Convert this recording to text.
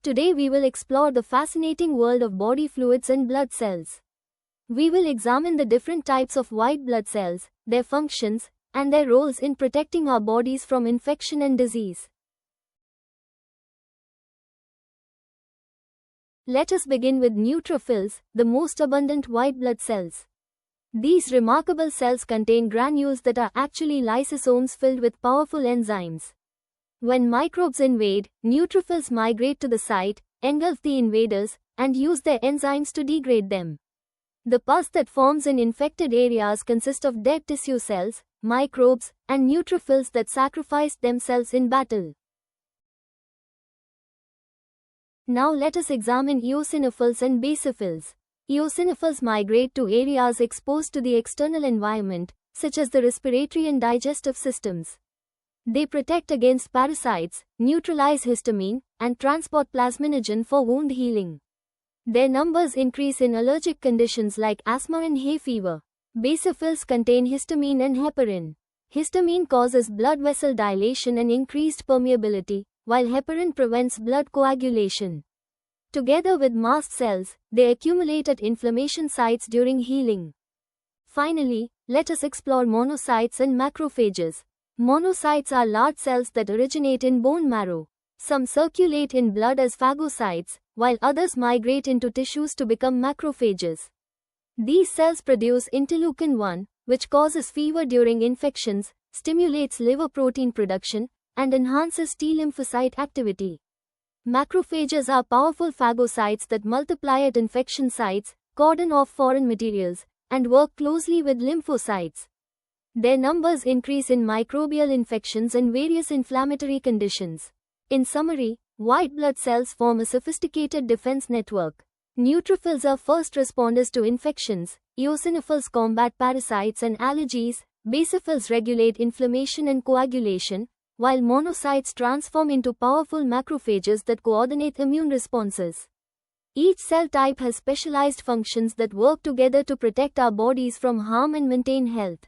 Today we will explore the fascinating world of body fluids and blood cells. We will examine the different types of white blood cells, their functions, and their roles in protecting our bodies from infection and disease. Let us begin with neutrophils, the most abundant white blood cells. These remarkable cells contain granules that are actually lysosomes filled with powerful enzymes. When microbes invade, neutrophils migrate to the site, engulf the invaders, and use their enzymes to degrade them. The pus that forms in infected areas consists of dead tissue cells, microbes, and neutrophils that sacrificed themselves in battle. Now let us examine eosinophils and basophils. Eosinophils migrate to areas exposed to the external environment, such as the respiratory and digestive systems. They protect against parasites, neutralize histamine, and transport plasminogen for wound healing. Their numbers increase in allergic conditions like asthma and hay fever. Basophils contain histamine and heparin. Histamine causes blood vessel dilation and increased permeability, while heparin prevents blood coagulation. Together with mast cells, they accumulate at inflammation sites during healing. Finally, let us explore monocytes and macrophages. Monocytes are large cells that originate in bone marrow. Some circulate in blood as phagocytes, while others migrate into tissues to become macrophages. These cells produce interleukin-1, which causes fever during infections, stimulates liver protein production, and enhances T lymphocyte activity. Macrophages are powerful phagocytes that multiply at infection sites, cordon off foreign materials, and work closely with lymphocytes. Their numbers increase in microbial infections and various inflammatory conditions. In summary, white blood cells form a sophisticated defense network. Neutrophils are first responders to infections, eosinophils combat parasites and allergies, basophils regulate inflammation and coagulation, while monocytes transform into powerful macrophages that coordinate immune responses. Each cell type has specialized functions that work together to protect our bodies from harm and maintain health.